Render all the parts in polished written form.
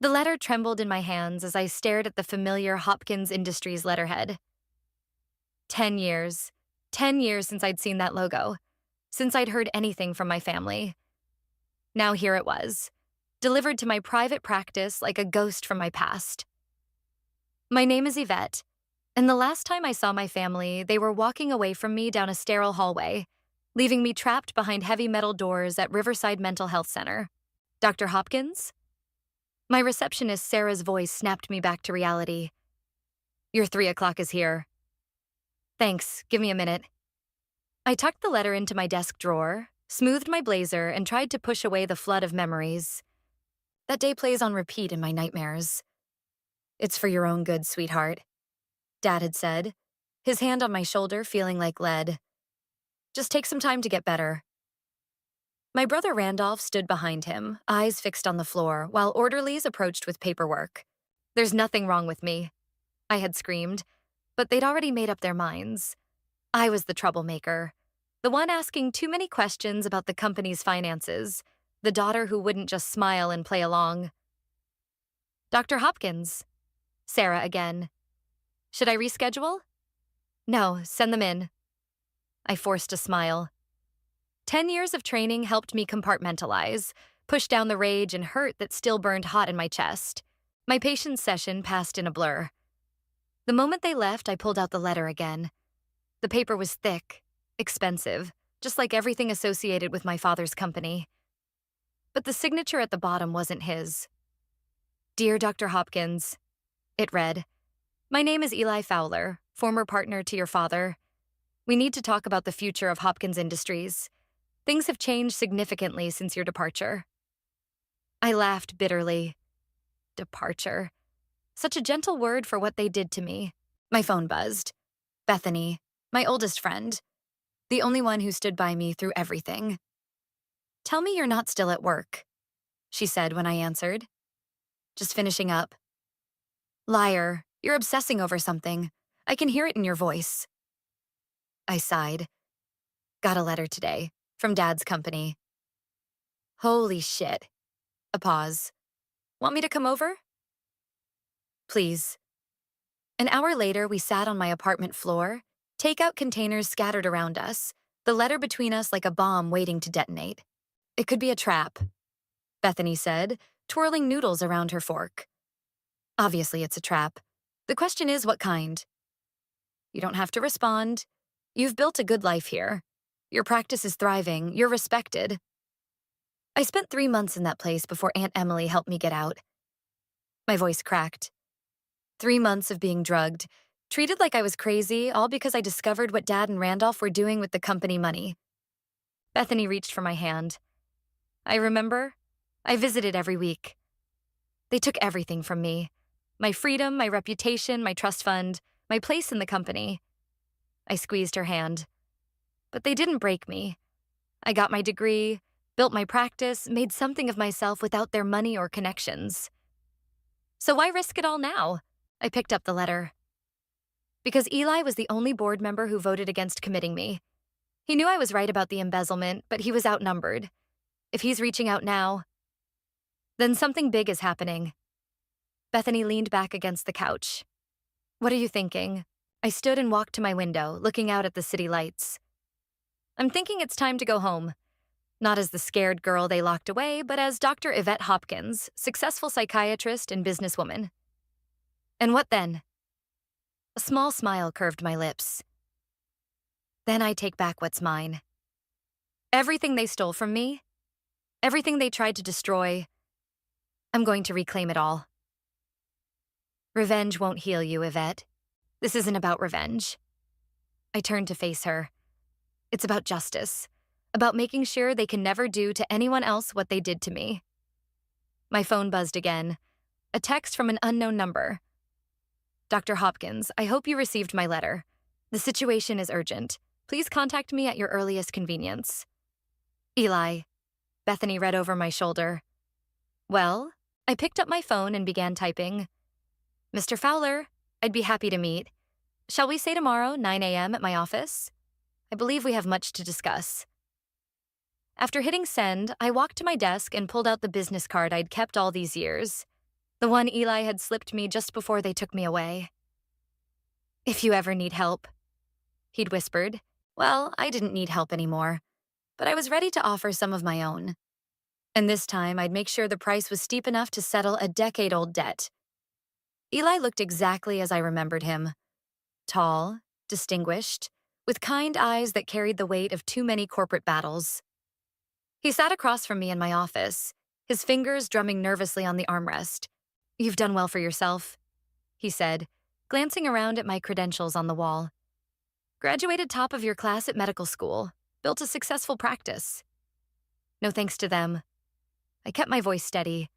The letter trembled in my hands as I stared at the familiar Hopkins Industries letterhead. 10 years. 10 years since I'd seen that logo, since I'd heard anything from my family. Now here it was, delivered to my private practice like a ghost from my past. My name is Yvette, and the last time I saw my family, they were walking away from me down a sterile hallway, leaving me trapped behind heavy metal doors at Riverside Mental Health Center. Dr. Hopkins? My receptionist Sarah's voice snapped me back to reality. Your 3 o'clock is here. Thanks, give me a minute. I tucked the letter into my desk drawer, smoothed my blazer, and tried to push away the flood of memories. That day plays on repeat in my nightmares. It's for your own good, sweetheart, Dad had said, his hand on my shoulder feeling like lead. Just take some time to get better. My brother Randolph stood behind him, eyes fixed on the floor, while orderlies approached with paperwork. There's nothing wrong with me, I had screamed, but they'd already made up their minds. I was the troublemaker, the one asking too many questions about the company's finances, the daughter who wouldn't just smile and play along. Dr. Hopkins. Sarah again. Should I reschedule? No, send them in. I forced a smile. 10 years of training helped me compartmentalize, push down the rage and hurt that still burned hot in my chest. My patient's session passed in a blur. The moment they left, I pulled out the letter again. The paper was thick, expensive, just like everything associated with my father's company. But the signature at the bottom wasn't his. Dear Dr. Hopkins, it read, my name is Eli Fowler, former partner to your father. We need to talk about the future of Hopkins Industries. Things have changed significantly since your departure. I laughed bitterly. Departure. Such a gentle word for what they did to me. My phone buzzed. Bethany, my oldest friend, the only one who stood by me through everything. Tell me you're not still at work, she said when I answered. Just finishing up. Liar, you're obsessing over something. I can hear it in your voice. I sighed. Got a letter today, from Dad's company. Holy shit. A pause. Want me to come over? Please. An hour later, we sat on my apartment floor, takeout containers scattered around us, the letter between us like a bomb waiting to detonate. It could be a trap, Bethany said, twirling noodles around her fork. Obviously, it's a trap. The question is, what kind? You don't have to respond. You've built a good life here. Your practice is thriving. You're respected. I spent 3 months in that place before Aunt Emily helped me get out. My voice cracked. 3 months of being drugged, treated like I was crazy, all because I discovered what Dad and Randolph were doing with the company money. Bethany reached for my hand. I remember. I visited every week. They took everything from me. My freedom, my reputation, my trust fund, my place in the company. I squeezed her hand. But they didn't break me. I got my degree, built my practice, made something of myself without their money or connections. So why risk it all now? I picked up the letter. Because Eli was the only board member who voted against committing me. He knew I was right about the embezzlement, but he was outnumbered. If he's reaching out now, then something big is happening. Bethany leaned back against the couch. What are you thinking? I stood and walked to my window, looking out at the city lights. I'm thinking it's time to go home. Not as the scared girl they locked away, but as Dr. Yvette Hopkins, successful psychiatrist and businesswoman. And what then? A small smile curved my lips. Then I take back what's mine. Everything they stole from me, everything they tried to destroy, I'm going to reclaim it all. Revenge won't heal you, Yvette. This isn't about revenge. I turned to face her. It's about justice, about making sure they can never do to anyone else what they did to me. My phone buzzed again. A text from an unknown number. Dr. Hopkins, I hope you received my letter. The situation is urgent. Please contact me at your earliest convenience. Eli. Bethany read over my shoulder. Well, I picked up my phone and began typing. Mr. Fowler, I'd be happy to meet. Shall we say tomorrow, 9 a.m. at my office? I believe we have much to discuss. After hitting send, I walked to my desk and pulled out the business card I'd kept all these years. The one Eli had slipped me just before they took me away. "If you ever need help," he'd whispered. Well, I didn't need help anymore, but I was ready to offer some of my own. And this time, I'd make sure the price was steep enough to settle a decade-old debt. Eli looked exactly as I remembered him. Tall, distinguished, with kind eyes that carried the weight of too many corporate battles. He sat across from me in my office, his fingers drumming nervously on the armrest. "You've done well for yourself," he said, glancing around at my credentials on the wall. "Graduated top of your class at medical school, built a successful practice." "No thanks to them." I kept my voice steady.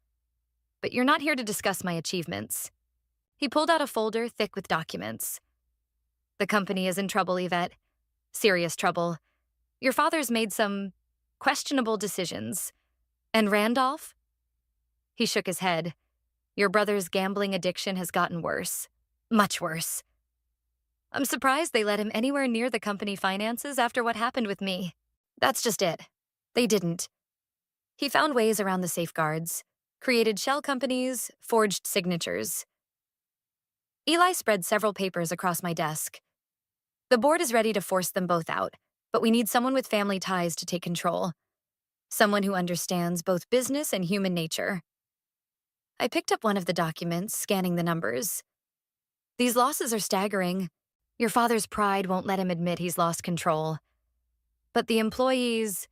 "But you're not here to discuss my achievements." He pulled out a folder thick with documents. "The company is in trouble, Yvette. Serious trouble. Your father's made some questionable decisions. And Randolph?" He shook his head. "Your brother's gambling addiction has gotten worse. Much worse. I'm surprised they let him anywhere near the company finances after what happened with me. That's just it. They didn't. He found ways around the safeguards, created shell companies, forged signatures." Eli spread several papers across my desk. "The board is ready to force them both out, but we need someone with family ties to take control. Someone who understands both business and human nature." I picked up one of the documents, scanning the numbers. "These losses are staggering. Your father's pride won't let him admit he's lost control. But the employees,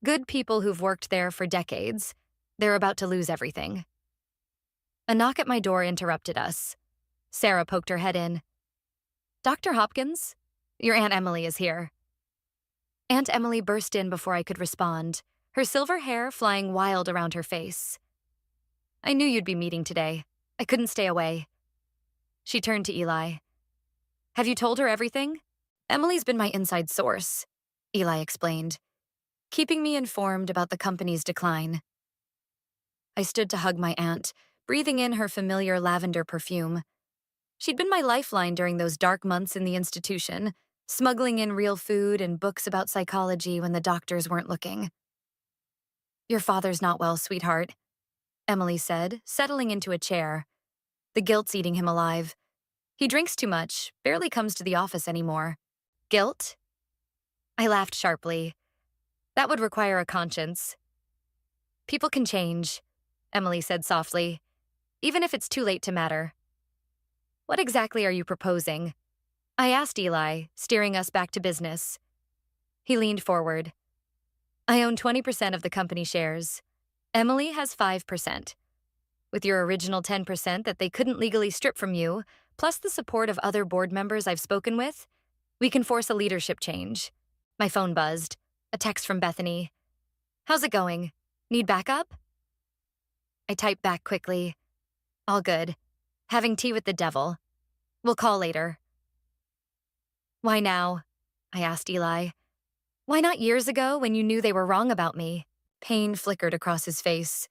good people who've worked there for decades, they're about to lose everything." A knock at my door interrupted us. Sarah poked her head in. "Dr. Hopkins, your Aunt Emily is here." Aunt Emily burst in before I could respond, her silver hair flying wild around her face. "I knew you'd be meeting today. I couldn't stay away." She turned to Eli. "Have you told her everything?" "Emily's been my inside source," Eli explained, keeping me informed about the company's decline. I stood to hug my aunt, breathing in her familiar lavender perfume. She'd been my lifeline during those dark months in the institution, smuggling in real food and books about psychology when the doctors weren't looking. "Your father's not well, sweetheart," Emily said, settling into a chair. "The guilt's eating him alive. He drinks too much, barely comes to the office anymore." "Guilt?" I laughed sharply. "That would require a conscience." "People can change," Emily said softly, "even if it's too late to matter." "What exactly are you proposing?" I asked Eli, steering us back to business. He leaned forward. "I own 20% of the company shares. Emily has 5%. With your original 10% that they couldn't legally strip from you, plus the support of other board members I've spoken with, we can force a leadership change." My phone buzzed. A text from Bethany. "How's it going? Need backup?" I typed back quickly. "All good. Having tea with the devil. We'll call later." "Why now?" I asked Eli. "Why not years ago when you knew they were wrong about me?" Pain flickered across his face.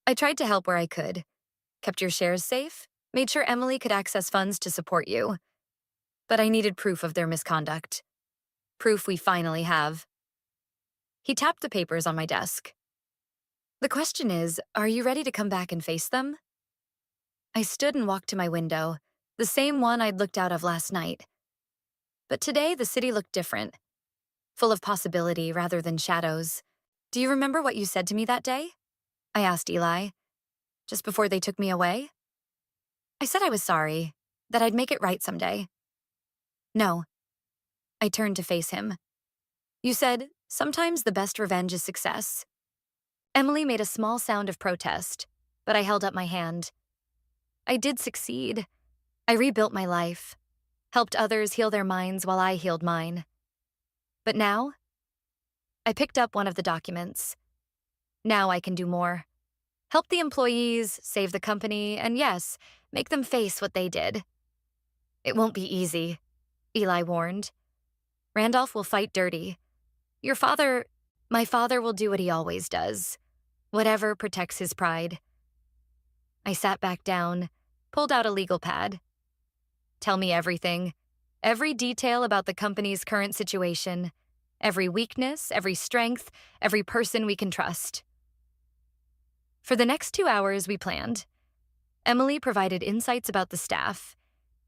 "I tried to help where I could. Kept your shares safe, made sure Emily could access funds to support you. But I needed proof of their misconduct. Proof we finally have." He tapped the papers on my desk. "The question is, are you ready to come back and face them?" I stood and walked to my window, the same one I'd looked out of last night. But today the city looked different, full of possibility rather than shadows. "Do you remember what you said to me that day?" I asked Eli, just before they took me away. "I said I was sorry, that I'd make it right someday." "No." I turned to face him. "You said, sometimes the best revenge is success." Emily made a small sound of protest, but I held up my hand. I did succeed. I rebuilt my life, helped others heal their minds while I healed mine. But now? I picked up one of the documents. Now I can do more. Help the employees, save the company, and yes, make them face what they did. "It won't be easy," Eli warned. "Randolph will fight dirty. My father will do what he always does. Whatever protects his pride." I sat back down, pulled out a legal pad. "Tell me everything. Every detail about the company's current situation. Every weakness, every strength, every person we can trust." For the next 2 hours, we planned. Emily provided insights about the staff.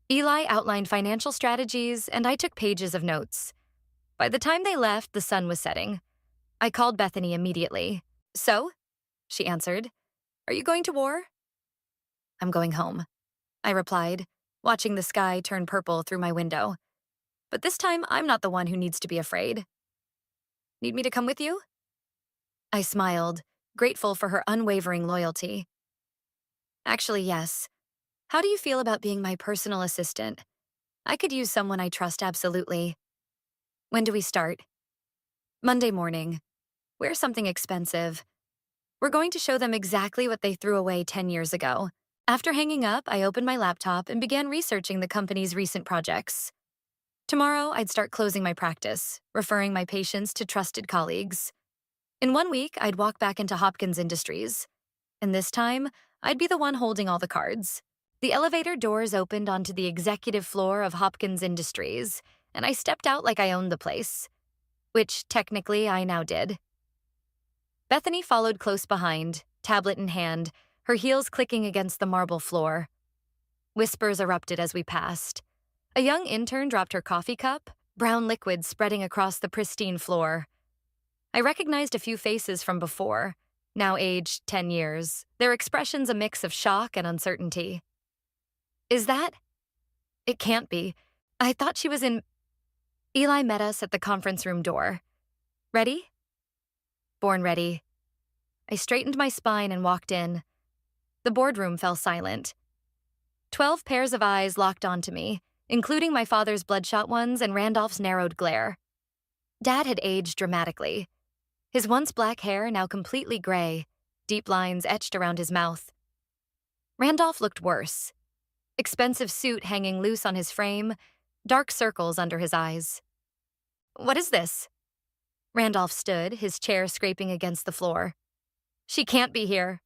Eli outlined financial strategies, and I took pages of notes. By the time they left, the sun was setting. I called Bethany immediately. "So?" she answered. "Are you going to war?" "I'm going home," I replied, watching the sky turn purple through my window. But this time, I'm not the one who needs to be afraid. "Need me to come with you?" I smiled, grateful for her unwavering loyalty. "Actually, yes. How do you feel about being my personal assistant? I could use someone I trust absolutely." "When do we start?" "Monday morning. Wear something expensive. We're going to show them exactly what they threw away 10 years ago." After hanging up, I opened my laptop and began researching the company's recent projects. Tomorrow, I'd start closing my practice, referring my patients to trusted colleagues. In 1 week, I'd walk back into Hopkins Industries. And this time, I'd be the one holding all the cards. The elevator doors opened onto the executive floor of Hopkins Industries, and I stepped out like I owned the place, which technically I now did. Bethany followed close behind, tablet in hand, her heels clicking against the marble floor. Whispers erupted as we passed. A young intern dropped her coffee cup, brown liquid spreading across the pristine floor. I recognized a few faces from before, now aged 10 years, their expressions a mix of shock and uncertainty. "Is that?" "It can't be. I thought she was in—" Eli met us at the conference room door. "Ready?" "Born ready." I straightened my spine and walked in. The boardroom fell silent. 12 pairs of eyes locked onto me, including my father's bloodshot ones and Randolph's narrowed glare. Dad had aged dramatically. His once black hair now completely gray, deep lines etched around his mouth. Randolph looked worse. Expensive suit hanging loose on his frame, dark circles under his eyes. "What is this?" Randolph stood, his chair scraping against the floor. "She can't be here."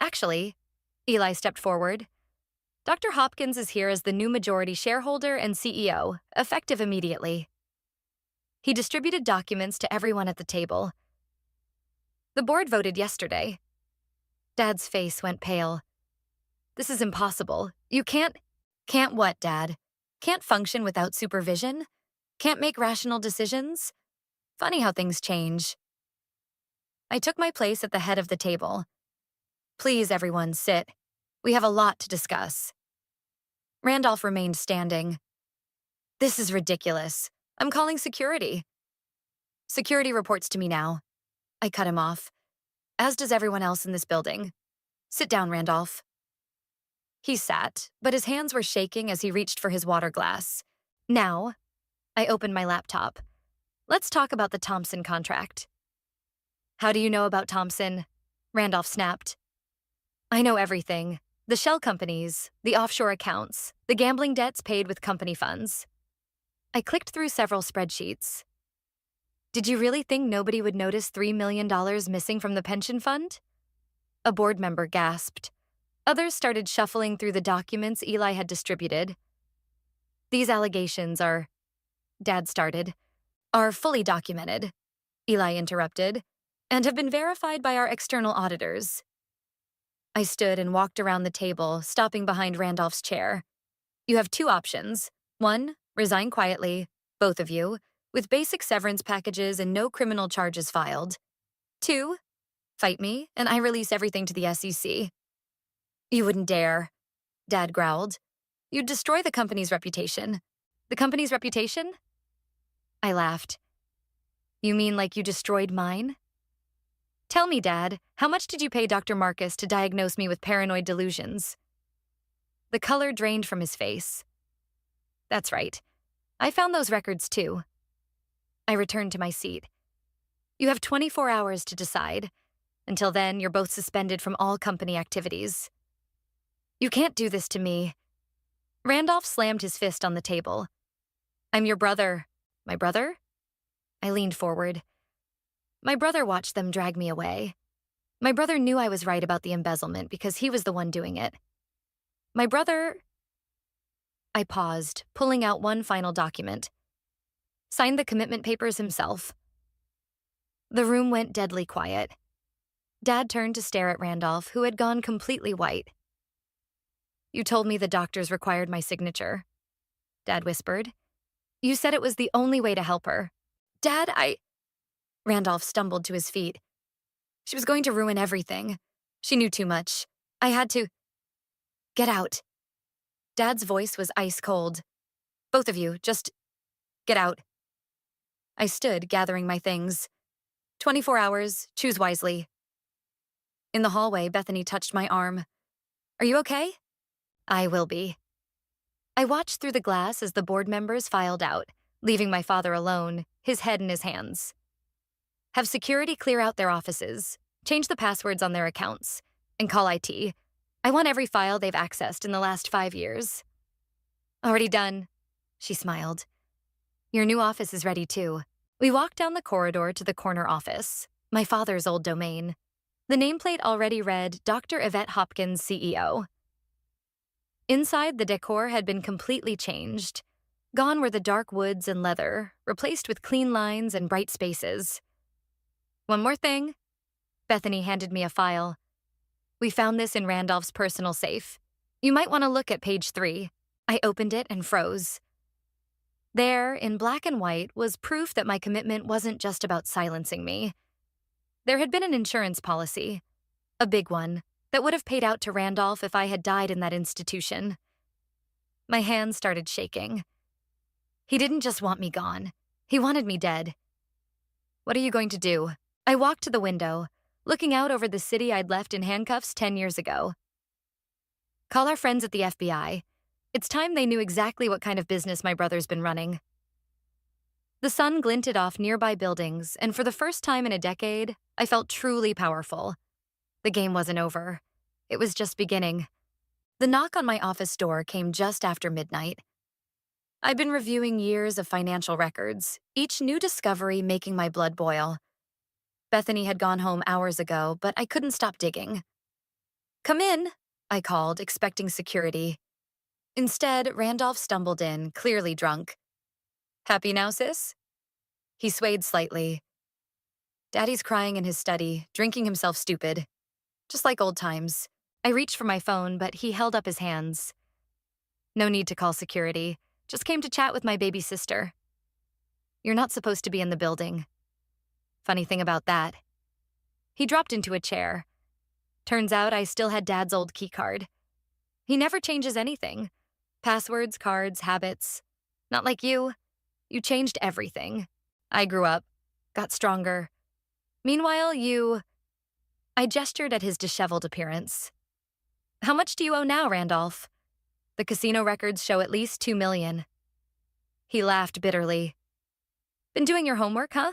"Actually," Eli stepped forward, "Dr. Hopkins is here as the new majority shareholder and CEO, effective immediately." He distributed documents to everyone at the table. "The board voted yesterday." Dad's face went pale. "This is impossible. You can't—" "Can't what, Dad? Can't function without supervision? Can't make rational decisions? Funny how things change." I took my place at the head of the table. "Please, everyone, sit. We have a lot to discuss." Randolph remained standing. "This is ridiculous. I'm calling security." "Security reports to me now." I cut him off. "As does everyone else in this building. Sit down, Randolph." He sat, but his hands were shaking as he reached for his water glass. "Now," I opened my laptop. "Let's talk about the Thompson contract." "How do you know about Thompson?" Randolph snapped. "I know everything. The shell companies, the offshore accounts, the gambling debts paid with company funds." I clicked through several spreadsheets. "Did you really think nobody would notice $3 million missing from the pension fund?" A board member gasped. Others started shuffling through the documents Eli had distributed. "These allegations are—" Dad started. "Are fully documented," Eli interrupted, "and have been verified by our external auditors." I stood and walked around the table, stopping behind Randolph's chair. "You have 2 options. 1, resign quietly, both of you, with basic severance packages and no criminal charges filed. 2, fight me, and I release everything to the SEC. "You wouldn't dare," Dad growled. "You'd destroy the company's reputation." "The company's reputation?" I laughed. "You mean like you destroyed mine?" "Tell me, Dad, how much did you pay Dr. Marcus to diagnose me with paranoid delusions?" The color drained from his face. "That's right. I found those records too." I returned to my seat. "You have 24 hours to decide. Until then, you're both suspended from all company activities." "You can't do this to me." Randolph slammed his fist on the table. "I'm your brother." "My brother?" I leaned forward. "My brother watched them drag me away. My brother knew I was right about the embezzlement because he was the one doing it. My brother—" I paused, pulling out one final document. "Signed the commitment papers himself." The room went deadly quiet. Dad turned to stare at Randolph, who had gone completely white. You told me the doctors required my signature, Dad whispered. You said it was the only way to help her. Dad, Randolph stumbled to his feet. She was going to ruin everything. She knew too much. I had to. Get out. Dad's voice was ice cold. Both of you, just get out. I stood, gathering my things. 24 hours, choose wisely. In the hallway, Bethany touched my arm. Are you okay? I will be. I watched through the glass as the board members filed out, leaving my father alone, his head in his hands. Have security clear out their offices, change the passwords on their accounts, and call IT. I want every file they've accessed in the last 5 years. Already done, she smiled. Your new office is ready too. We walked down the corridor to the corner office, my father's old domain. The nameplate already read Dr. Yvette Hopkins, CEO. Inside, the decor had been completely changed. Gone were the dark woods and leather, replaced with clean lines and bright spaces. One more thing. Bethany handed me a file. We found this in Randolph's personal safe. You might want to look at page 3. I opened it and froze. There, in black and white, was proof that my commitment wasn't just about silencing me. There had been an insurance policy, a big one, that would have paid out to Randolph if I had died in that institution. My hands started shaking. He didn't just want me gone. He wanted me dead. What are you going to do? I walked to the window, looking out over the city I'd left in handcuffs 10 years ago. Call our friends at the FBI. It's time they knew exactly what kind of business my brother's been running. The sun glinted off nearby buildings, and for the first time in a decade, I felt truly powerful. The game wasn't over. It was just beginning. The knock on my office door came just after midnight. I'd been reviewing years of financial records, each new discovery making my blood boil. Bethany had gone home hours ago, but I couldn't stop digging. Come in, I called, expecting security. Instead, Randolph stumbled in, clearly drunk. Happy now, sis? He swayed slightly. Daddy's crying in his study, drinking himself stupid. Just like old times. I reached for my phone, but he held up his hands. No need to call security. Just came to chat with my baby sister. You're not supposed to be in the building. Funny thing about that. He dropped into a chair. Turns out I still had Dad's old keycard. He never changes anything. Passwords, cards, habits. Not like you. You changed everything. I grew up, got stronger. Meanwhile, I gestured at his disheveled appearance. How much do you owe now, Randolph? The casino records show at least $2 million. He laughed bitterly. Been doing your homework, huh?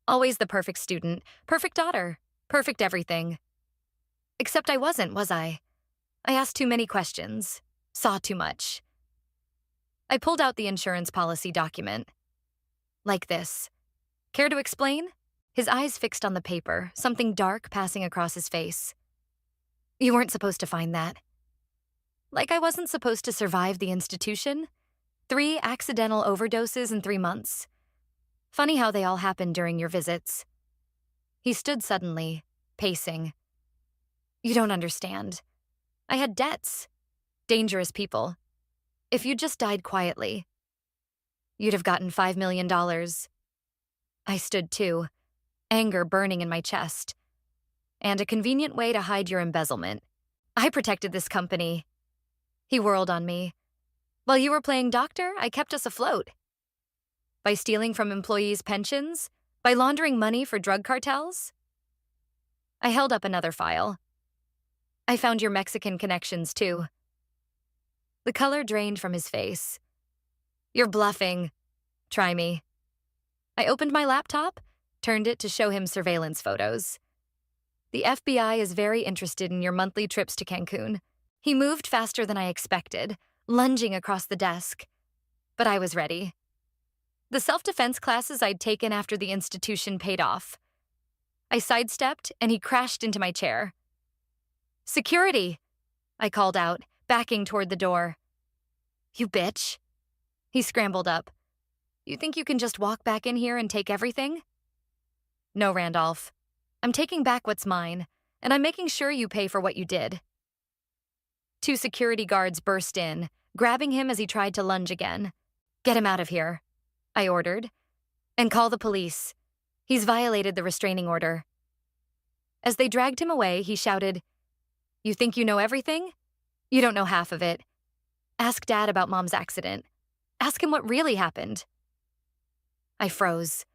Always the perfect student, perfect daughter, perfect everything. Except I wasn't, was I? I asked too many questions, saw too much. I pulled out the insurance policy document. Like this. Care to explain? His eyes fixed on the paper, something dark passing across his face. You weren't supposed to find that. Like I wasn't supposed to survive the institution? 3 accidental overdoses in 3 months. Funny how they all happened during your visits. He stood suddenly, pacing. You don't understand. I had debts. Dangerous people. If you just died quietly, you'd have gotten $5 million. I stood too, anger burning in my chest. And a convenient way to hide your embezzlement. I protected this company. He whirled on me. While you were playing doctor, I kept us afloat. By stealing from employees' pensions? By laundering money for drug cartels? I held up another file. I found your Mexican connections, too. The color drained from his face. You're bluffing. Try me. I opened my laptop, turned it to show him surveillance photos. The FBI is very interested in your monthly trips to Cancun. He moved faster than I expected, lunging across the desk. But I was ready. The self-defense classes I'd taken after the institution paid off. I sidestepped, and he crashed into my chair. Security! I called out, backing toward the door. You bitch. He scrambled up. You think you can just walk back in here and take everything? No, Randolph. I'm taking back what's mine, and I'm making sure you pay for what you did. Two security guards burst in, grabbing him as he tried to lunge again. "Get him out of here," I ordered. "And call the police. He's violated the restraining order." As they dragged him away, he shouted, "You think you know everything? You don't know half of it. Ask Dad about Mom's accident. Ask him what really happened." I froze.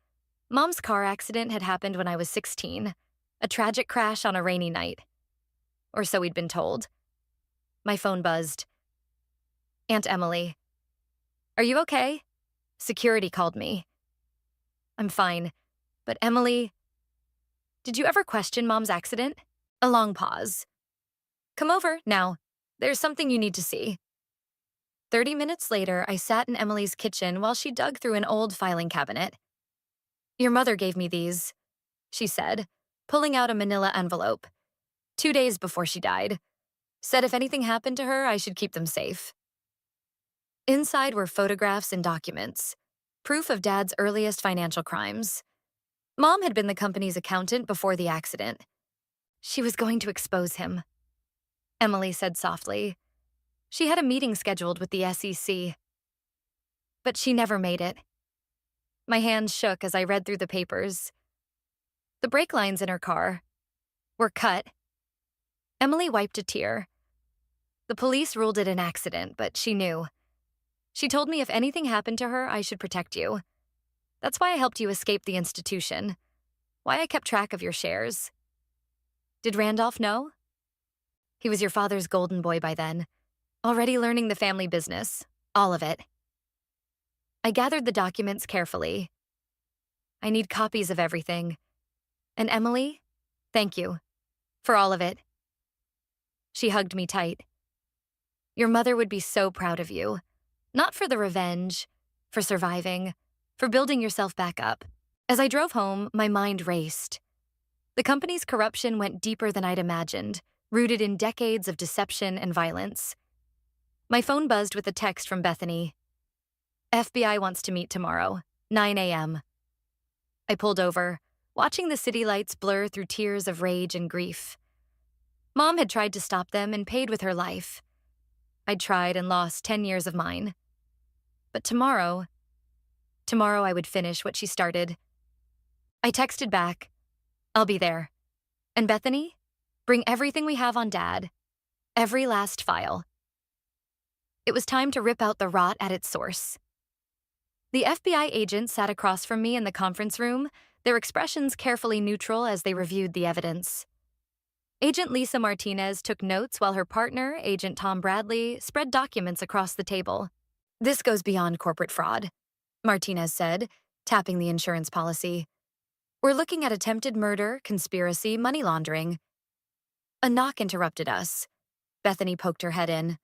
Mom's car accident had happened when I was 16, a tragic crash on a rainy night. Or so we'd been told. My phone buzzed. "Aunt Emily. Are you okay?" Security called me. "I'm fine. But Emily, did you ever question Mom's accident?" A long pause. "Come over, now. There's something you need to see." 30 minutes later, I sat in Emily's kitchen while she dug through an old filing cabinet. "Your mother gave me these," she said, pulling out a manila envelope. 2 days before she died. Said if anything happened to her, I should keep them safe. Inside were photographs and documents, proof of Dad's earliest financial crimes. Mom had been the company's accountant before the accident. She was going to expose him. Emily said softly. She had a meeting scheduled with the SEC. But she never made it. My hands shook as I read through the papers. The brake lines in her car were cut. Emily wiped a tear. The police ruled it an accident, but she knew. She told me if anything happened to her, I should protect you. That's why I helped you escape the institution. Why I kept track of your shares. Did Randolph know? He was your father's golden boy by then, already learning the family business, all of it. I gathered the documents carefully. I need copies of everything. And Emily, thank you for all of it. She hugged me tight. Your mother would be so proud of you. Not for the revenge, for surviving, for building yourself back up. As I drove home, my mind raced. The company's corruption went deeper than I'd imagined, rooted in decades of deception and violence. My phone buzzed with a text from Bethany. FBI wants to meet tomorrow, 9 a.m. I pulled over, watching the city lights blur through tears of rage and grief. Mom had tried to stop them and paid with her life. I'd tried and lost 10 years of mine. But tomorrow I would finish what she started. I texted back, I'll be there. And Bethany, bring everything we have on Dad. Every last file. It was time to rip out the rot at its source. The FBI agents sat across from me in the conference room, their expressions carefully neutral as they reviewed the evidence. Agent Lisa Martinez took notes while her partner, Agent Tom Bradley, spread documents across the table. This goes beyond corporate fraud, Martinez said, tapping the insurance policy. We're looking at attempted murder, conspiracy, money laundering. A knock interrupted us. Bethany poked her head in.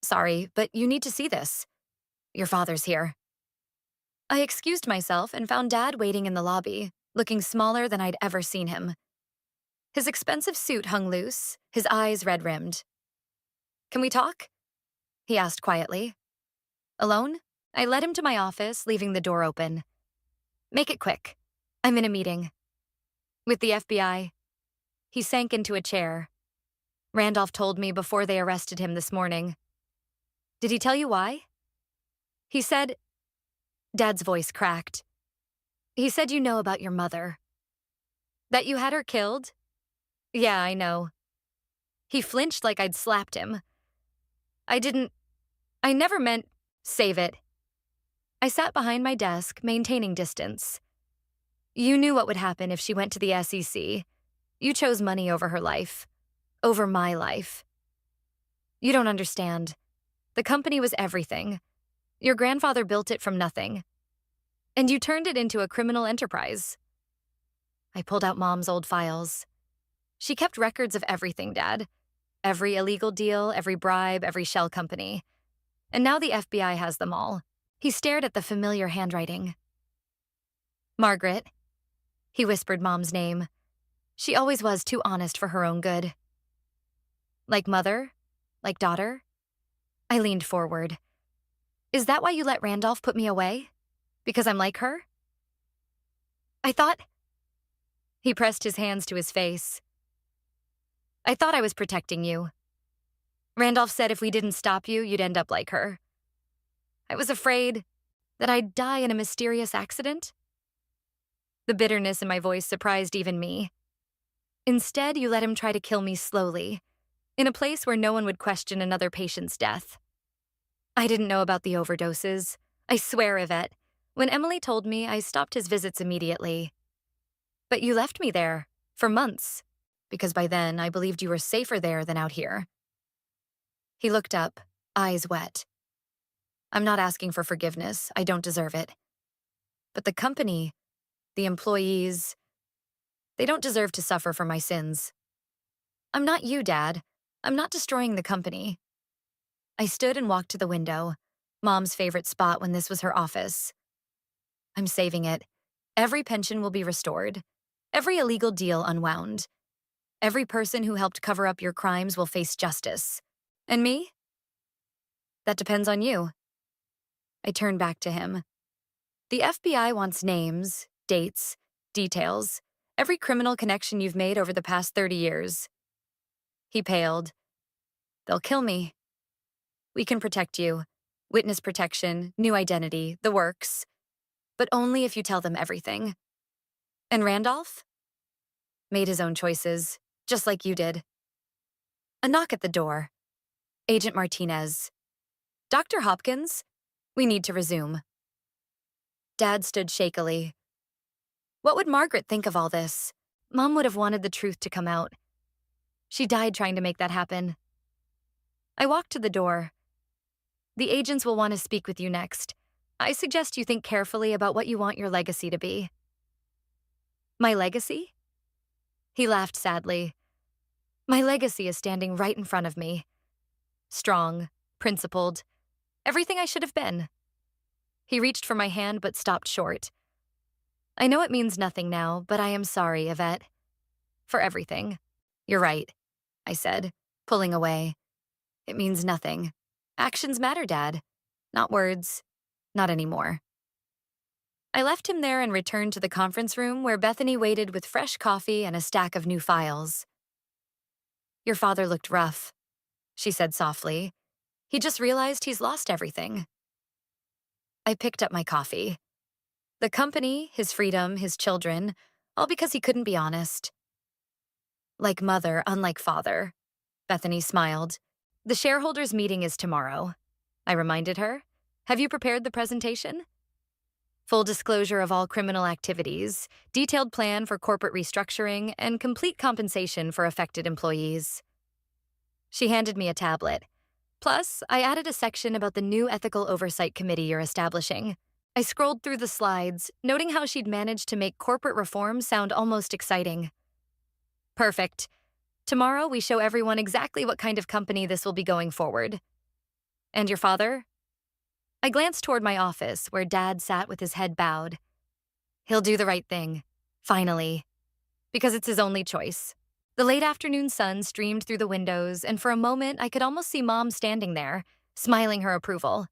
Sorry, but you need to see this. Your father's here. I excused myself and found Dad waiting in the lobby, looking smaller than I'd ever seen him. His expensive suit hung loose, his eyes red-rimmed. Can we talk? He asked quietly. Alone? I led him to my office, leaving the door open. Make it quick. I'm in a meeting. With the FBI. He sank into a chair. Randolph told me before they arrested him this morning. Did he tell you why? He said... Dad's voice cracked. He said you know about your mother. That you had her killed? Yeah, I know. He flinched like I'd slapped him. I never meant... Save it. I sat behind my desk, maintaining distance. You knew what would happen if she went to the SEC. You chose money over her life. Over my life. You don't understand. The company was everything. Your grandfather built it from nothing. And you turned it into a criminal enterprise. I pulled out Mom's old files. She kept records of everything, Dad. Every illegal deal, every bribe, every shell company. And now the FBI has them all. He stared at the familiar handwriting. Margaret. He whispered Mom's name. She always was too honest for her own good. Like mother? Like daughter? I leaned forward. Is that why you let Randolph put me away? Because I'm like her? I thought... He pressed his hands to his face. I thought I was protecting you. Randolph said if we didn't stop you, you'd end up like her. I was afraid that I'd die in a mysterious accident. The bitterness in my voice surprised even me. Instead, you let him try to kill me slowly, in a place where no one would question another patient's death. I didn't know about the overdoses. I swear, Yvette, when Emily told me, I stopped his visits immediately. But you left me there, for months, because by then I believed you were safer there than out here. He looked up, eyes wet. I'm not asking for forgiveness. I don't deserve it. But the company, the employees, they don't deserve to suffer for my sins. I'm not you, Dad. I'm not destroying the company. I stood and walked to the window, Mom's favorite spot when this was her office. I'm saving it. Every pension will be restored. Every illegal deal unwound. Every person who helped cover up your crimes will face justice. And me? That depends on you. I turned back to him. The FBI wants names, dates, details, every criminal connection you've made over the past 30 years. He paled. They'll kill me. We can protect you. Witness protection, new identity, the works. But only if you tell them everything. And Randolph? Made his own choices, just like you did. A knock at the door. Agent Martinez. Dr. Hopkins, we need to resume. Dad stood shakily. What would Margaret think of all this? Mom would have wanted the truth to come out. She died trying to make that happen. I walked to the door. The agents will want to speak with you next. I suggest you think carefully about what you want your legacy to be. My legacy? He laughed sadly. My legacy is standing right in front of me. Strong, principled, everything I should have been. He reached for my hand but stopped short. I know it means nothing now, but I am sorry, Yvette. For everything. You're right, I said, pulling away. It means nothing. Actions matter, Dad. Not words. Not anymore. I left him there and returned to the conference room where Bethany waited with fresh coffee and a stack of new files. Your father looked rough, she said softly. He just realized he's lost everything. I picked up my coffee. The company, his freedom, his children, all because he couldn't be honest. Like mother, unlike father. Bethany smiled. The shareholders' meeting is tomorrow, I reminded her. Have you prepared the presentation? Full disclosure of all criminal activities, detailed plan for corporate restructuring, and complete compensation for affected employees. She handed me a tablet. Plus, I added a section about the new ethical oversight committee you're establishing. I scrolled through the slides, noting how she'd managed to make corporate reform sound almost exciting. Perfect. Tomorrow we show everyone exactly what kind of company this will be going forward. And your father? I glanced toward my office, where Dad sat with his head bowed. He'll do the right thing. Finally. Because it's his only choice. The late afternoon sun streamed through the windows, and for a moment I could almost see Mom standing there, smiling her approval.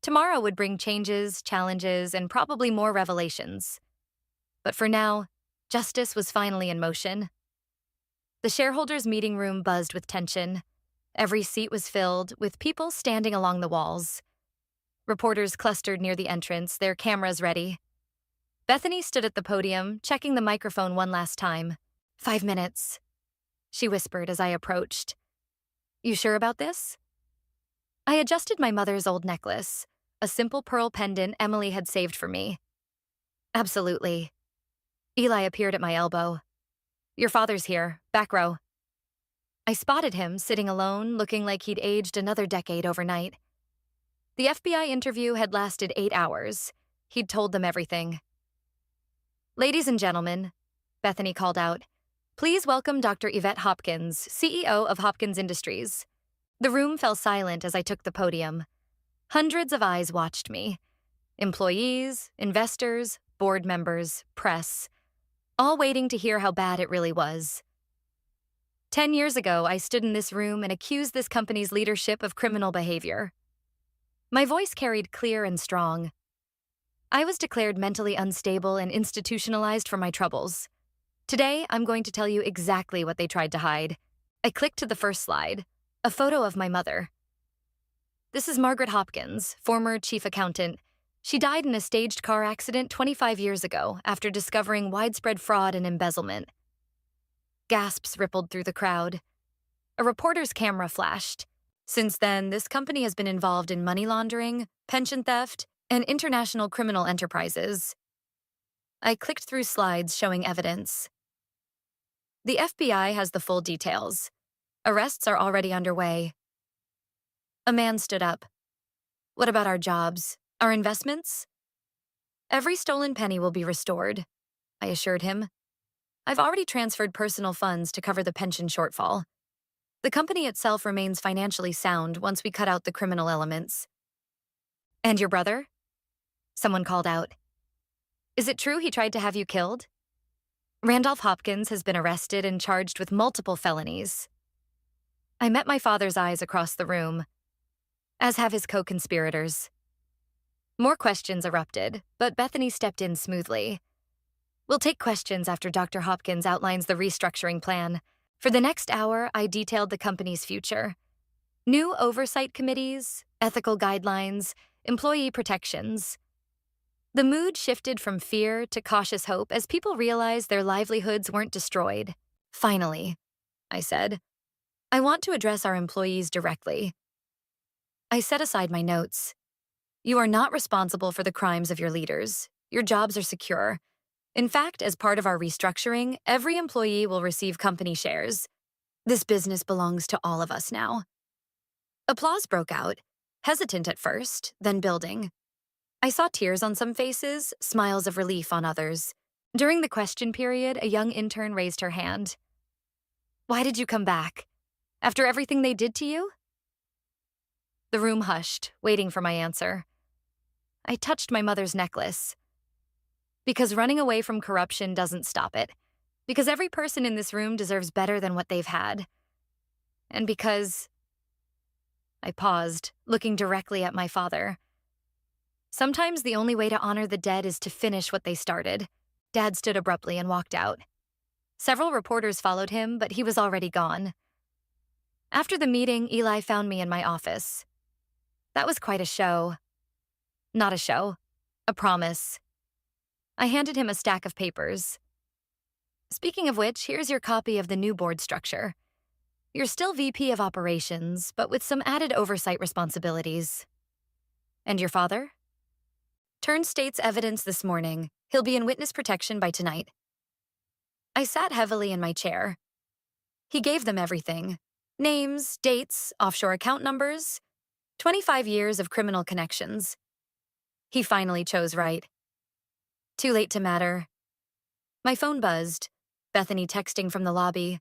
Tomorrow would bring changes, challenges, and probably more revelations. But for now, justice was finally in motion. The shareholders' meeting room buzzed with tension. Every seat was filled, with people standing along the walls. Reporters clustered near the entrance, their cameras ready. Bethany stood at the podium, checking the microphone one last time. 5 minutes, she whispered as I approached. You sure about this? I adjusted my mother's old necklace, a simple pearl pendant Emily had saved for me. Absolutely. Eli appeared at my elbow. Your father's here, back row. I spotted him sitting alone, looking like he'd aged another decade overnight. The FBI interview had lasted 8 hours. He'd told them everything. Ladies and gentlemen, Bethany called out, please welcome Dr. Yvette Hopkins, CEO of Hopkins Industries. The room fell silent as I took the podium. Hundreds of eyes watched me. Employees, investors, board members, press, all waiting to hear how bad it really was. 10 years ago, I stood in this room and accused this company's leadership of criminal behavior. My voice carried clear and strong. I was declared mentally unstable and institutionalized for my troubles. Today, I'm going to tell you exactly what they tried to hide. I clicked to the first slide. A photo of my mother. This is Margaret Hopkins, former chief accountant. She died in a staged car accident 25 years ago after discovering widespread fraud and embezzlement. Gasps rippled through the crowd. A reporter's camera flashed. Since then, this company has been involved in money laundering, pension theft, and international criminal enterprises. I clicked through slides showing evidence. The FBI has the full details. Arrests are already underway. A man stood up. What about our jobs? Our investments? Every stolen penny will be restored, I assured him. I've already transferred personal funds to cover the pension shortfall. The company itself remains financially sound once we cut out the criminal elements. And your brother? Someone called out. Is it true he tried to have you killed? Randolph Hopkins has been arrested and charged with multiple felonies. I met my father's eyes across the room, as have his co-conspirators. More questions erupted, but Bethany stepped in smoothly. We'll take questions after Dr. Hopkins outlines the restructuring plan. For the next hour, I detailed the company's future. New oversight committees, ethical guidelines, employee protections. The mood shifted from fear to cautious hope as people realized their livelihoods weren't destroyed. Finally, I said, I want to address our employees directly. I set aside my notes. You are not responsible for the crimes of your leaders. Your jobs are secure. In fact, as part of our restructuring, every employee will receive company shares. This business belongs to all of us now. Applause broke out, hesitant at first, then building. I saw tears on some faces, smiles of relief on others. During the question period, a young intern raised her hand. Why did you come back? After everything they did to you? The room hushed, waiting for my answer. I touched my mother's necklace. Because running away from corruption doesn't stop it. Because every person in this room deserves better than what they've had. And because... I paused, looking directly at my father. Sometimes the only way to honor the dead is to finish what they started. Dad stood abruptly and walked out. Several reporters followed him, but he was already gone. After the meeting, Eli found me in my office. That was quite a show. Not a show. A promise. I handed him a stack of papers. Speaking of which, here's your copy of the new board structure. You're still VP of Operations, but with some added oversight responsibilities. And your father? Turned state's evidence this morning. He'll be in witness protection by tonight. I sat heavily in my chair. He gave them everything. Names, dates, offshore account numbers. 25 years of criminal connections. He finally chose right. Too late to matter. My phone buzzed. Bethany texting from the lobby.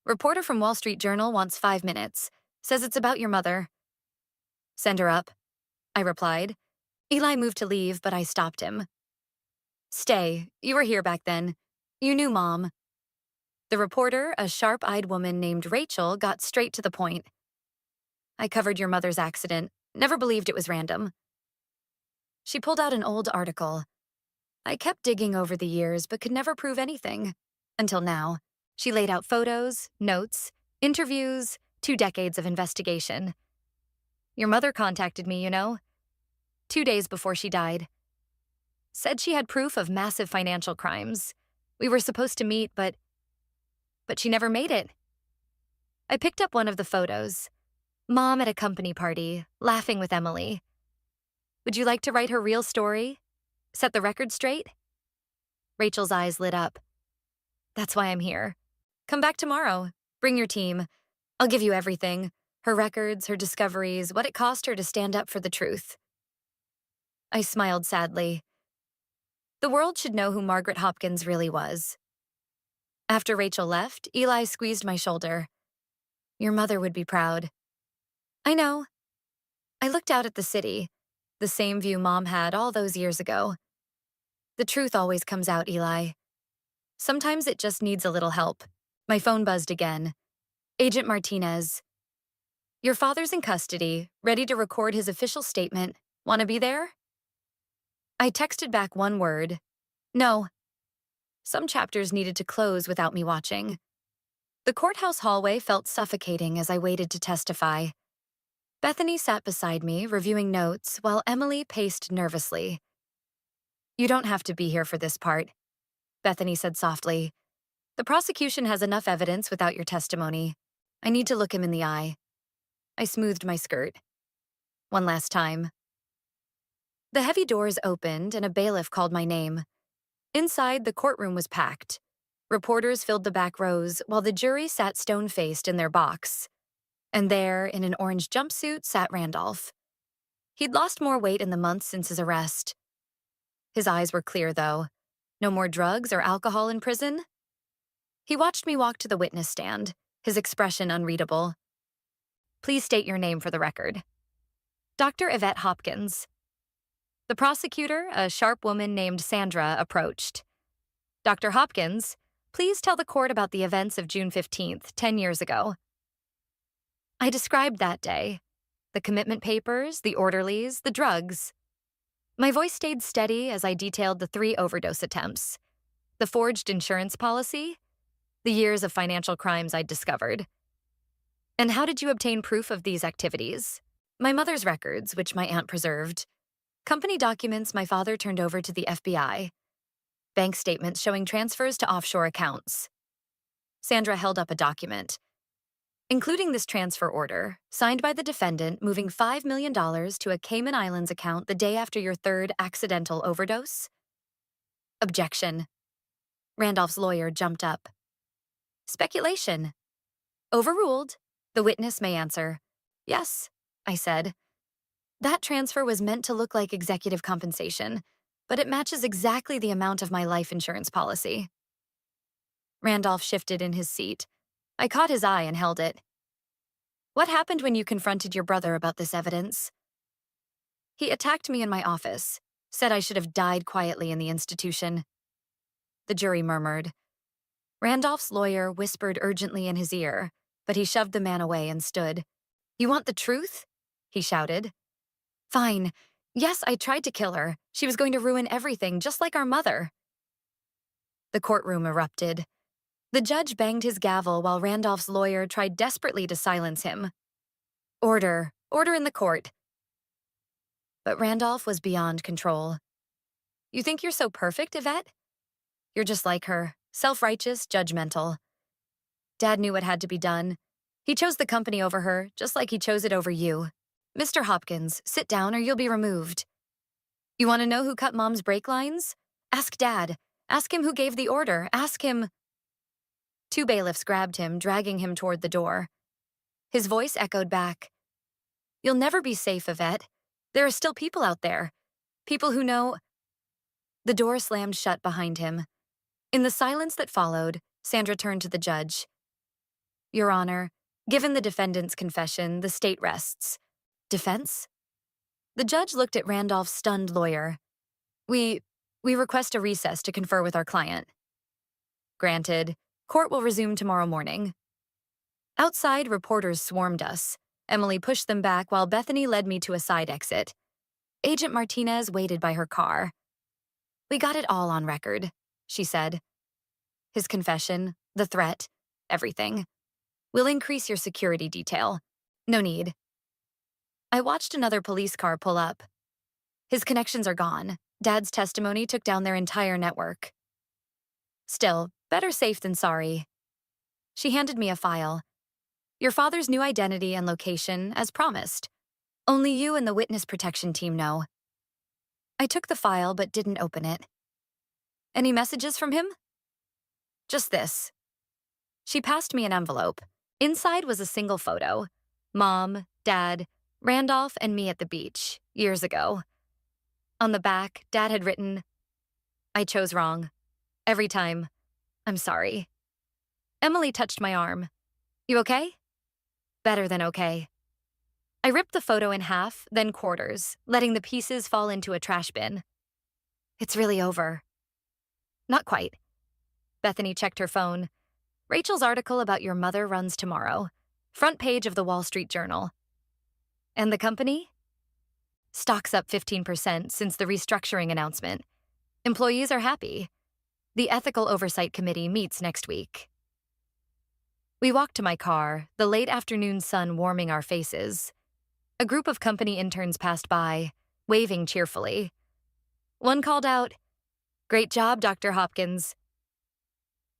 Reporter from Wall Street Journal wants 5 minutes. Says it's about your mother. Send her up, I replied. Eli moved to leave, but I stopped him. Stay. You were here back then. You knew Mom. The reporter, a sharp-eyed woman named Rachel, got straight to the point. I covered your mother's accident. Never believed it was random. She pulled out an old article. I kept digging over the years, but could never prove anything. Until now. She laid out photos, notes, interviews, 2 decades of investigation. Your mother contacted me, you know. 2 days before she died. Said she had proof of massive financial crimes. We were supposed to meet, but she never made it. I picked up one of the photos. Mom at a company party, laughing with Emily. Would you like to write her real story? Set the record straight? Rachel's eyes lit up. That's why I'm here. Come back tomorrow. Bring your team. I'll give you everything. Her records, her discoveries, what it cost her to stand up for the truth. I smiled sadly. The world should know who Margaret Hopkins really was. After Rachel left, Eli squeezed my shoulder. Your mother would be proud. I know. I looked out at the city, the same view Mom had all those years ago. The truth always comes out, Eli. Sometimes it just needs a little help. My phone buzzed again. Agent Martinez. Your father's in custody, ready to record his official statement. Want to be there? I texted back one word. No. Some chapters needed to close without me watching. The courthouse hallway felt suffocating as I waited to testify. Bethany sat beside me, reviewing notes, while Emily paced nervously. "You don't have to be here for this part," Bethany said softly. "The prosecution has enough evidence without your testimony. I need to look him in the eye." I smoothed my skirt. One last time. The heavy doors opened and a bailiff called my name. Inside, the courtroom was packed. Reporters filled the back rows while the jury sat stone-faced in their box. And there, in an orange jumpsuit, sat Randolph. He'd lost more weight in the months since his arrest. His eyes were clear, though. No more drugs or alcohol in prison. He watched me walk to the witness stand, his expression unreadable. "Please state your name for the record." "Dr. Yvette Hopkins." The prosecutor, a sharp woman named Sandra, approached. "Dr. Hopkins, please tell the court about the events of June 15th, 10 years ago." I described that day. The commitment papers, the orderlies, the drugs. My voice stayed steady as I detailed the 3 overdose attempts, the forged insurance policy, the years of financial crimes I'd discovered. "And how did you obtain proof of these activities?" "My mother's records, which my aunt preserved. Company documents my father turned over to the FBI. Bank statements showing transfers to offshore accounts." Sandra held up a document. "Including this transfer order, signed by the defendant moving $5 million to a Cayman Islands account the day after your 3rd accidental overdose." Objection. Randolph's lawyer jumped up. "Speculation." "Overruled. The witness may answer." "Yes," I said. "That transfer was meant to look like executive compensation, but it matches exactly the amount of my life insurance policy." Randolph shifted in his seat. I caught his eye and held it. "What happened when you confronted your brother about this evidence?" "He attacked me in my office, said I should have died quietly in the institution." The jury murmured. Randolph's lawyer whispered urgently in his ear, but he shoved the man away and stood. "You want the truth?" he shouted. "Fine. Yes, I tried to kill her. She was going to ruin everything, just like our mother." The courtroom erupted. The judge banged his gavel while Randolph's lawyer tried desperately to silence him. "Order. Order in the court." But Randolph was beyond control. "You think you're so perfect, Yvette? You're just like her, self-righteous, judgmental. Dad knew what had to be done. He chose the company over her, just like he chose it over you. Mr. Hopkins, sit down or you'll be removed. You want to know who cut Mom's brake lines? Ask Dad. Ask him who gave the order. Ask him." 2 bailiffs grabbed him, dragging him toward the door. His voice echoed back. "You'll never be safe, Yvette. There are still people out there. People who know—" The door slammed shut behind him. In the silence that followed, Sandra turned to the judge. "Your Honor, given the defendant's confession, the state rests." "Defense?" The judge looked at Randolph's stunned lawyer. We request a recess to confer with our client." "Granted. Court will resume tomorrow morning." Outside, reporters swarmed us. Emily pushed them back while Bethany led me to a side exit. Agent Martinez waited by her car. "We got it all on record," she said. "His confession, the threat, everything. We'll increase your security detail." "No need." I watched another police car pull up. "His connections are gone. Dad's testimony took down their entire network." "Still, better safe than sorry." She handed me a file. "Your father's new identity and location, as promised. Only you and the witness protection team know." I took the file but didn't open it. "Any messages from him?" "Just this." She passed me an envelope. Inside was a single photo. Mom, Dad, Randolph, and me at the beach, years ago. On the back, Dad had written, "I chose wrong. Every time. I'm sorry." Emily touched my arm. "You okay?" "Better than okay." I ripped the photo in half, then quarters, letting the pieces fall into a trash bin. "It's really over." "Not quite." Bethany checked her phone. "Rachel's article about your mother runs tomorrow. Front page of the Wall Street Journal." "And the company?" "Stock's up 15% since the restructuring announcement. Employees are happy. The Ethical Oversight Committee meets next week." We walked to my car, the late afternoon sun warming our faces. A group of company interns passed by, waving cheerfully. One called out, "Great job, Dr. Hopkins."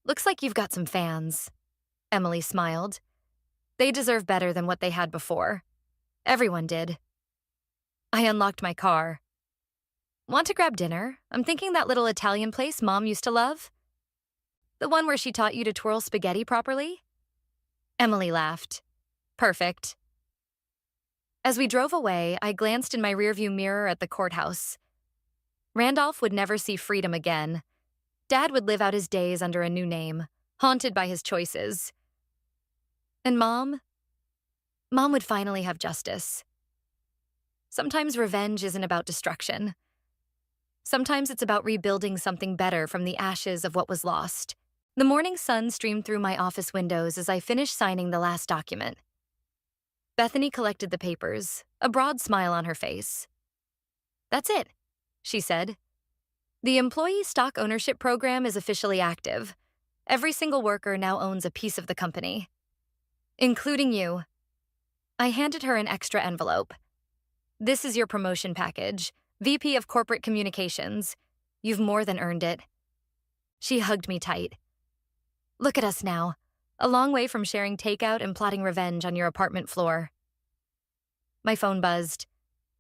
"Looks like you've got some fans." Emily smiled. "They deserve better than what they had before. Everyone did." I unlocked my car. "Want to grab dinner? I'm thinking that little Italian place Mom used to love. The one where she taught you to twirl spaghetti properly?" Emily laughed. "Perfect." As we drove away, I glanced in my rearview mirror at the courthouse. Randolph would never see freedom again. Dad would live out his days under a new name, haunted by his choices. And Mom would finally have justice. Sometimes revenge isn't about destruction. Sometimes it's about rebuilding something better from the ashes of what was lost. The morning sun streamed through my office windows as I finished signing the last document. Bethany collected the papers, a broad smile on her face. "That's it," she said. "The employee stock ownership program is officially active. Every single worker now owns a piece of the company. Including you." I handed her an extra envelope. "This is your promotion package, VP of Corporate Communications. You've more than earned it." She hugged me tight. "Look at us now, a long way from sharing takeout and plotting revenge on your apartment floor." My phone buzzed.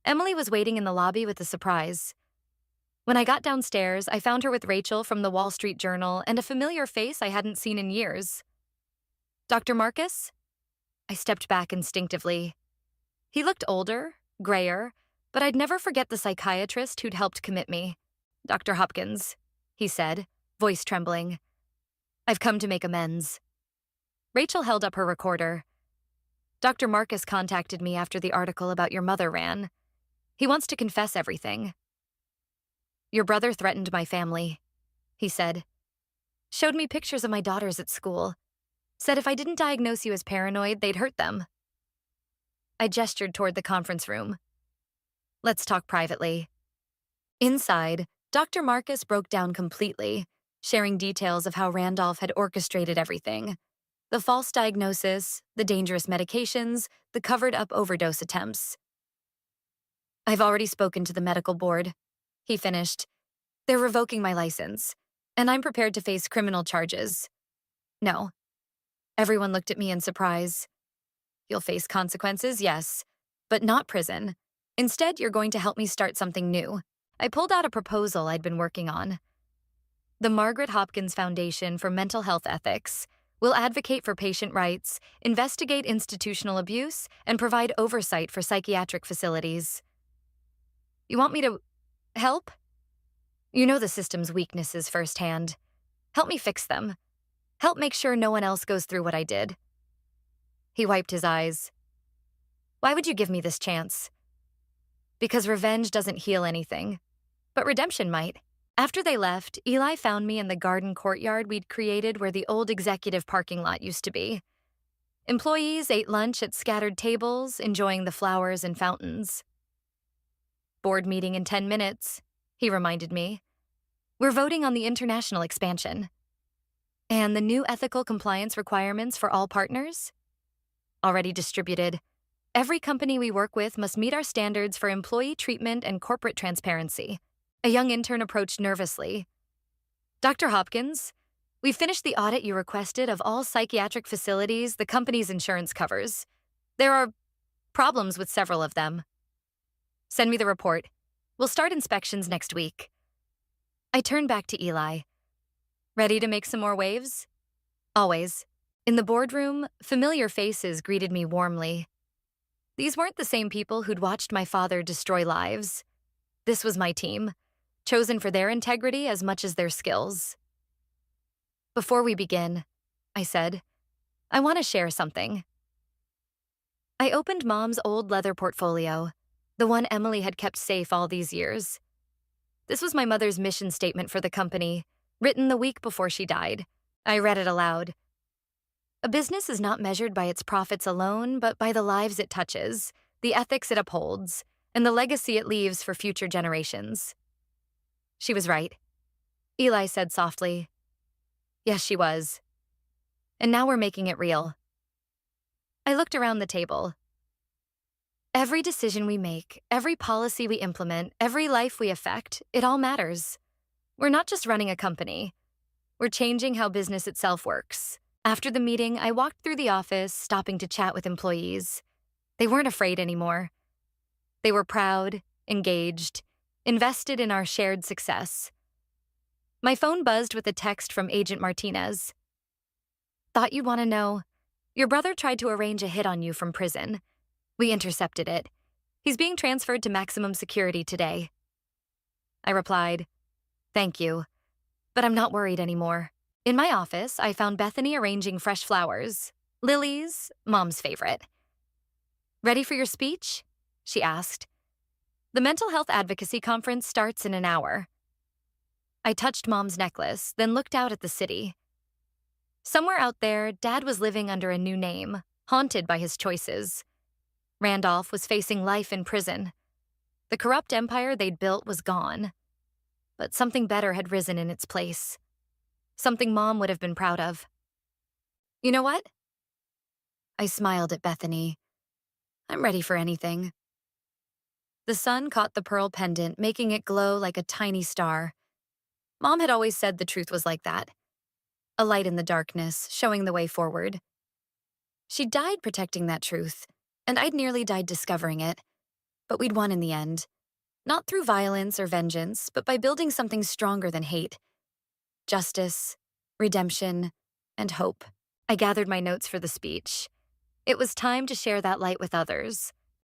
Emily was waiting in the lobby with a surprise. When I got downstairs, I found her with Rachel from the Wall Street Journal and a familiar face I hadn't seen in years. "Dr. Marcus?" I stepped back instinctively. He looked older, grayer, but I'd never forget the psychiatrist who'd helped commit me. "Dr. Hopkins," he said, voice trembling. "I've come to make amends." Rachel held up her recorder. "Dr. Marcus contacted me after the article about your mother ran. He wants to confess everything." "Your brother threatened my family," he said. "Showed me pictures of my daughters at school. Said if I didn't diagnose you as paranoid, they'd hurt them." I gestured toward the conference room. "Let's talk privately." Inside, Dr. Marcus broke down completely, sharing details of how Randolph had orchestrated everything. The false diagnosis, the dangerous medications, the covered-up overdose attempts. "I've already spoken to the medical board," he finished. "They're revoking my license, and I'm prepared to face criminal charges." "No." Everyone looked at me in surprise. "You'll face consequences, yes, but not prison. Instead, you're going to help me start something new." I pulled out a proposal I'd been working on. "The Margaret Hopkins Foundation for Mental Health Ethics will advocate for patient rights, investigate institutional abuse, and provide oversight for psychiatric facilities." "You want me to help?" "You know the system's weaknesses firsthand. Help me fix them. Help make sure no one else goes through what I did." He wiped his eyes. "Why would you give me this chance?" "Because revenge doesn't heal anything, but redemption might." After they left, Eli found me in the garden courtyard we'd created where the old executive parking lot used to be. Employees ate lunch at scattered tables, enjoying the flowers and fountains. "Board meeting in 10 minutes, he reminded me. "We're voting on the international expansion." "And the new ethical compliance requirements for all partners?" "Already distributed. Every company we work with must meet our standards for employee treatment and corporate transparency." A young intern approached nervously. "Dr. Hopkins, we finished the audit you requested of all psychiatric facilities the company's insurance covers. There are problems with several of them." "Send me the report. We'll start inspections next week." I turned back to Eli. "Ready to make some more waves?" "Always." In the boardroom, familiar faces greeted me warmly. These weren't the same people who'd watched my father destroy lives. This was my team, chosen for their integrity as much as their skills. "Before we begin," I said, "I want to share something." I opened Mom's old leather portfolio, the one Emily had kept safe all these years. This was my mother's mission statement for the company, written the week before she died. I read it aloud. "A business is not measured by its profits alone, but by the lives it touches, the ethics it upholds, and the legacy it leaves for future generations." She was right. Eli said softly. "Yes, she was." and now we're making it real. I looked around the table. Every decision we make, every policy we implement, every life we affect, it all matters. We're not just running a company. We're changing how business itself works. After the meeting, I walked through the office, stopping to chat with employees. They weren't afraid anymore. They were proud, engaged, invested in our shared success. My phone buzzed with a text from Agent Martinez. Thought you'd want to know. Your brother tried to arrange a hit on you from prison. We intercepted it. He's being transferred to maximum security today. I replied, "Thank you, but I'm not worried anymore." In my office, I found Bethany arranging fresh flowers. Lilies, Mom's favorite. "Ready for your speech?" she asked. "The Mental Health Advocacy Conference starts in an hour." I touched Mom's necklace, then looked out at the city. Somewhere out there, Dad was living under a new name, haunted by his choices. Randolph was facing life in prison. The corrupt empire they'd built was gone. But something better had risen in its place. Something Mom would have been proud of. "You know what?" I smiled at Bethany. "I'm ready for anything." The sun caught the pearl pendant, making it glow like a tiny star. Mom had always said the truth was like that. A light in the darkness, showing the way forward. She died protecting that truth, and I'd nearly died discovering it. But we'd won in the end. Not through violence or vengeance, but by building something stronger than hate. Justice, redemption, and hope. I gathered my notes for the speech. It was time to share that light with others.